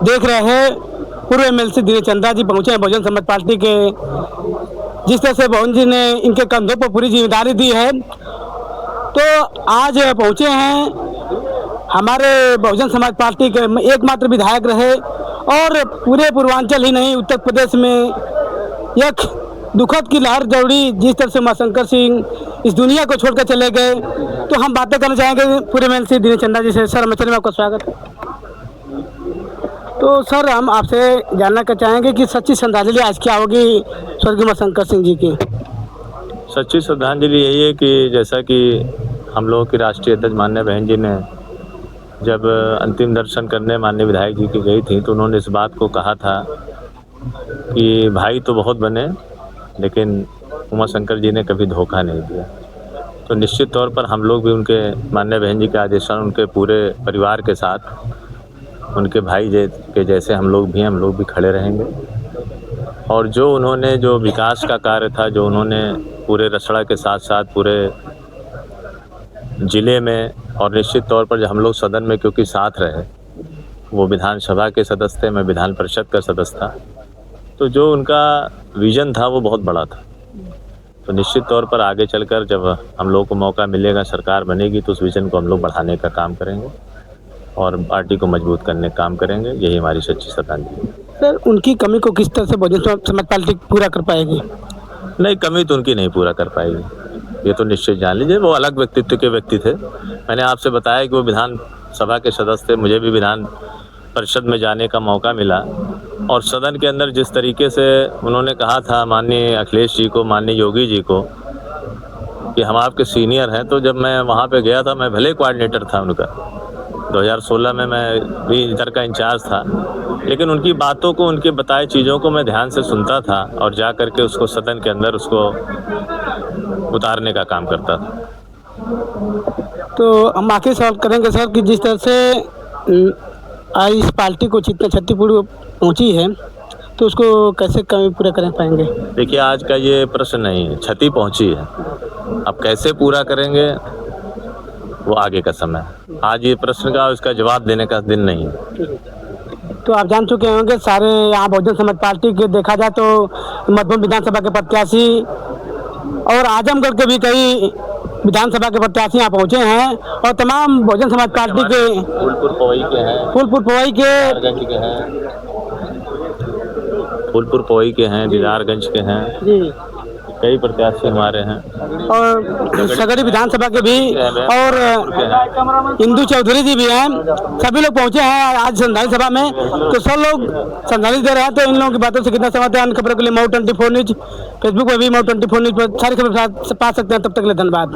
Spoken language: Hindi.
देख रहे हैं पूर्व एमएलसी दिनेश चंदा जी पहुंचे हैं बहुजन समाज पार्टी के। जिस तरह से मोहन जी ने इनके कंधों पर पूरी जिम्मेदारी दी है, तो आज पहुंचे हैं हमारे बहुजन समाज पार्टी के एकमात्र विधायक रहे और पूरे पूर्वांचल ही नहीं उत्तर प्रदेश में एक दुखद की लहर दौड़ी। जिस तरह से उमाशंकर सिंह इस दुनिया को छोड़कर चले गए, तो हम बातें करना चाहेंगे पूरे एमएलसी दिनेश चंदा जी से। सर चैनल में आपका स्वागत है। तो सर हम आपसे जानना चाहेंगे कि सच्ची श्रद्धांजलि आज क्या होगी स्वर्गीय उमाशंकर सिंह जी की? सच्ची श्रद्धांजलि यही है कि जैसा कि हम लोगों की राष्ट्रीय अध्यक्ष माननीय बहन जी ने जब अंतिम दर्शन करने माननीय विधायक जी की गई थी, तो उन्होंने इस बात को कहा था कि भाई तो बहुत बने, लेकिन उमाशंकर जी ने कभी धोखा नहीं दिया। तो निश्चित तौर पर हम लोग भी उनके माननीय बहन जी के आदेशानुसार उनके पूरे परिवार के साथ उनके भाई के जैसे हम लोग भी खड़े रहेंगे। और जो उन्होंने जो विकास का कार्य था, जो उन्होंने पूरे रसड़ा के साथ साथ पूरे ज़िले में, और निश्चित तौर पर जो हम लोग सदन में क्योंकि साथ रहे, वो विधानसभा के सदस्य थे, मैं विधान परिषद का सदस्य था, तो जो उनका विज़न था वो बहुत बड़ा था। तो निश्चित तौर पर आगे चलकर जब हम लोगों को मौका मिलेगा, सरकार बनेगी, तो उस विज़न को हम लोग बढ़ाने का काम करेंगे और पार्टी को मजबूत करने का काम करेंगे। यही हमारी सच्ची श्रद्धांजलि है। सर उनकी कमी को किस तरह से बहुजन समाज पार्टी पूरा कर पाएगी? नहीं, कमी तो उनकी नहीं पूरा कर पाएगी, ये तो निश्चित जान लीजिए। वो अलग व्यक्तित्व के व्यक्ति थे। मैंने आपसे बताया कि वो विधानसभा के सदस्य थे, मुझे भी विधान परिषद में जाने का मौका मिला, और सदन के अंदर जिस तरीके से उन्होंने कहा था माननीय अखिलेश जी को, माननीय योगी जी को, कि हम आपके सीनियर हैं, तो जब मैं वहाँ पे गया था, मैं भले कोऑर्डिनेटर था उनका, 2016 में मैं भी इधर का इंचार्ज था, लेकिन उनकी बातों को, उनके बताए चीज़ों को मैं ध्यान से सुनता था और जा कर के उसको सदन के अंदर उसको उतारने का काम करता था। तो हम आखिर सवाल करेंगे सर कि जिस तरह से आज इस पार्टी को जितना क्षतिपूर्ति पहुंची है, तो उसको कैसे कमी पूरा कर पाएंगे? देखिए, आज का ये प्रश्न नहीं है, क्षति पहुंची है, अब कैसे पूरा करेंगे वो आगे का समय है। आज ये प्रश्न का इसका जवाब देने का दिन नहीं है। तो आप जान चुके होंगे सारे यहाँ बहुजन समाज पार्टी के देखा जाए तो मधुबन विधानसभा के प्रत्याशी और आजमगढ़ के भी कई विधानसभा के प्रत्याशी यहाँ पहुँचे हैं, और तमाम बहुजन समाज पार्टी के फूलपुर पवई के हैं, दीदारगंज के हैं जी, कई प्रत्याशी हमारे हैं, और सगरी विधानसभा के भी, और इंदू चौधरी जी भी हैं। सभी लोग पहुंचे हैं आज श्रद्धांजलि सभा में। तो सब लोग श्रद्धांजलि दे रहे हैं। तो इन लोगों की बातों से कितना सहमत है? अन्य खबरों के लिए मऊ 24 न्यूज फेसबुक पर भी, मऊ 24 न्यूज पर सारी खबर पा सकते हैं। तब तक के लिए धन्यवाद।